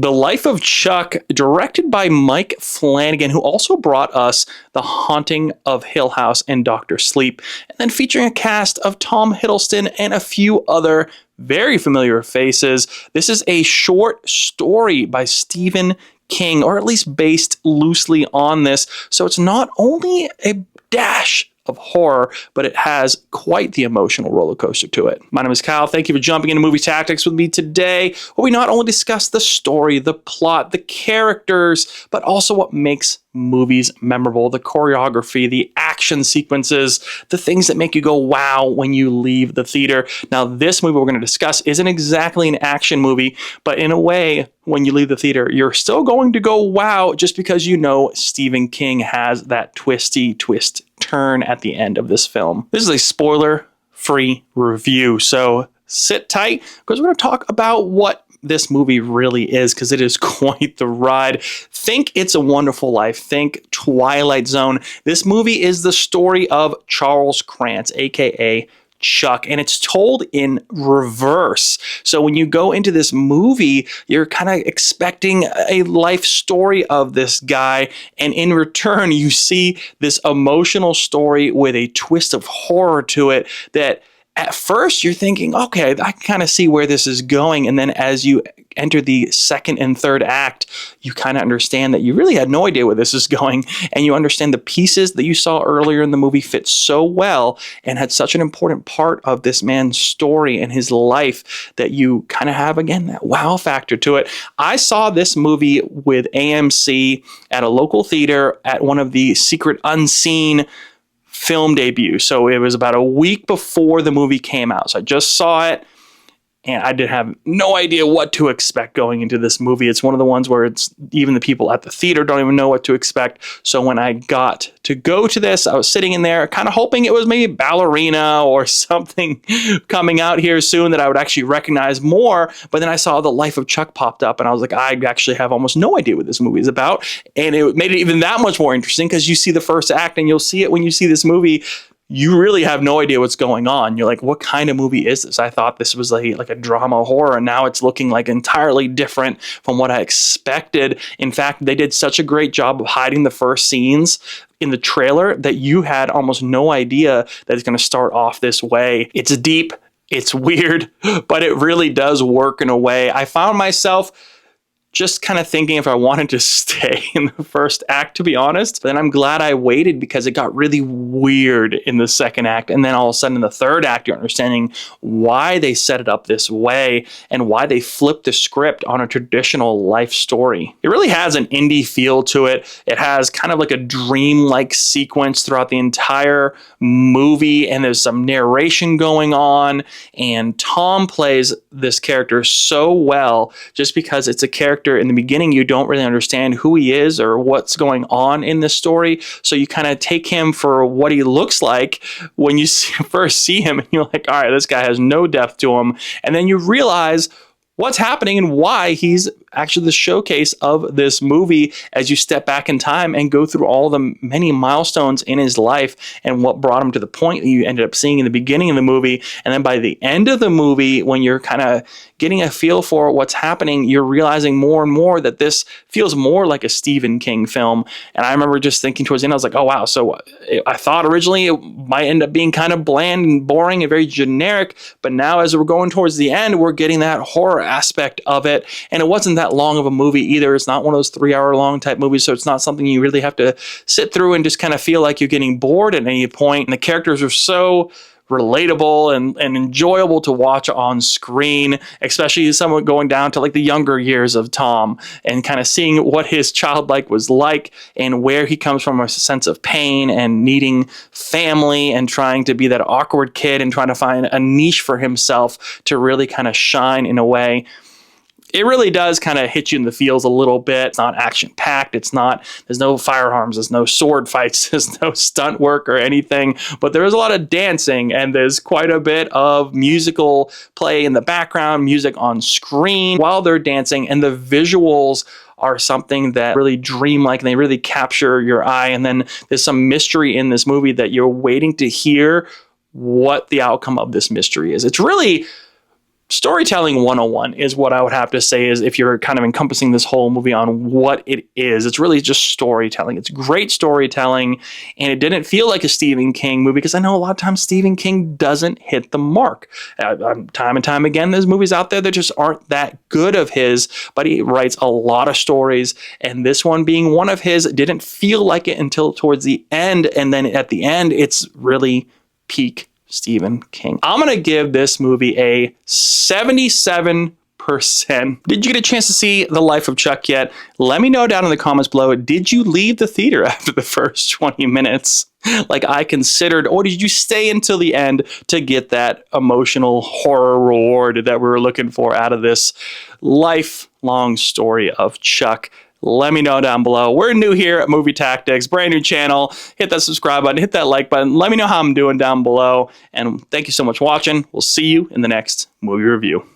The Life of Chuck, directed by Mike Flanagan, who also brought us The Haunting of Hill House and Dr. Sleep, and then featuring a cast of Tom Hiddleston and a few other very familiar faces. This is a short story by Stephen King, or at least based loosely on this. So it's not only a dash of horror, but it has quite the emotional roller coaster to it. My name is Kyle. Thank you for jumping into Movie Tactics with me today, where we not only discuss the story, the plot, the characters, but also what makes movies memorable, the choreography, the action sequences, the things that make you go wow when you leave the theater. Now, this movie we're going to discuss isn't exactly an action movie, but in a way, when you leave the theater, you're still going to go wow, just because you know Stephen King has that twisty twist turn at the end of this film. This is a spoiler-free review, so sit tight, because we're going to talk about what this movie really is, because it is quite the ride. Think It's a Wonderful Life. Think Twilight Zone. This movie is the story of Charles Krantz, aka Chuck, and it's told in reverse. So when you go into this movie, you're kind of expecting a life story of this guy, and in return, you see this emotional story with a twist of horror to it that at first you're thinking, okay, I can kind of see where this is going. And then as you enter the second and third act, you kind of understand that you really had no idea where this is going. And you understand the pieces that you saw earlier in the movie fit so well and had such an important part of this man's story and his life that you kind of have, again, that wow factor to it. I saw this movie with AMC at a local theater at one of the secret unseen film debut. So it was about a week before the movie came out. So I just saw it, and I did have no idea what to expect going into this movie. It's one of the ones where it's even the people at the theater don't even know what to expect. So when I got to go to this, I was sitting in there kind of hoping it was maybe Ballerina or something coming out here soon that I would actually recognize more. But then I saw The Life of Chuck popped up, and I was like, I actually have almost no idea what this movie is about. And it made it even that much more interesting, because you see the first act, and you'll see it when you see this movie. You really have no idea what's going on. You're like, what kind of movie is this? I thought this was like a drama horror, and now it's looking like entirely different from what I expected. In fact, they did such a great job of hiding the first scenes in the trailer that you had almost no idea that it's going to start off this way. It's deep, it's weird, but it really does work in a way. I found myself just kind of thinking if I wanted to stay in the first act, to be honest. But then I'm glad I waited, because it got really weird in the second act. And then all of a sudden in the third act, you're understanding why they set it up this way and why they flipped the script on a traditional life story. It really has an indie feel to it. It has kind of like a dream-like sequence throughout the entire movie, and there's some narration going on. And Tom plays this character so well, just because it's a character in the beginning you don't really understand who he is or what's going on in this story. So you kind of take him for what he looks like when you first see him, and you're like, all right, this guy has no depth to him. And then you realize what's happening and why he's actually the showcase of this movie as you step back in time and go through all the many milestones in his life and what brought him to the point that you ended up seeing in the beginning of the movie. And then by the end of the movie, when you're kind of getting a feel for what's happening, you're realizing more and more that this feels more like a Stephen King film. And I remember just thinking towards the end, I was like, oh, wow. So I thought originally it might end up being kind of bland and boring and very generic. But now as we're going towards the end, we're getting that horror aspect of it. And it wasn't that long of a movie either. It's not one of those 3-hour long type movies. So it's not something you really have to sit through and just kind of feel like you're getting bored at any point. And the characters are so relatable and enjoyable to watch on screen, especially someone going down to like the younger years of Tom and kind of seeing what his childlike was like and where he comes from, a sense of pain and needing family and trying to be that awkward kid and trying to find a niche for himself to really kind of shine in a way. It really does kind of hit you in the feels a little bit. It's not action-packed. There's no firearms. There's no sword fights. There's no stunt work or anything. But there is a lot of dancing, and there's quite a bit of musical play in the background, music on screen while they're dancing, and the visuals are something that really dreamlike, and they really capture your eye. And then there's some mystery in this movie that you're waiting to hear what the outcome of this mystery is. It's really storytelling 101 is what I would have to say, is if you're kind of encompassing this whole movie on what it is. It's really just storytelling. It's great storytelling, and it didn't feel like a Stephen King movie, because I know a lot of times Stephen King doesn't hit the mark. Time and time again, there's movies out there that just aren't that good of his, but he writes a lot of stories, and this one being one of his didn't feel like it until towards the end, and then at the end, it's really peak Stephen King. I'm going to give this movie a 77%. Did you get a chance to see The Life of Chuck yet? Let me know down in the comments below. Did you leave the theater after the first 20 minutes like I considered, or did you stay until the end to get that emotional horror reward that we were looking for out of this lifelong story of Chuck? Let me know down below. We're new here at Movie Tactics, brand new channel. Hit that subscribe button, hit that like button. Let me know how I'm doing down below. And thank you so much for watching. We'll see you in the next movie review.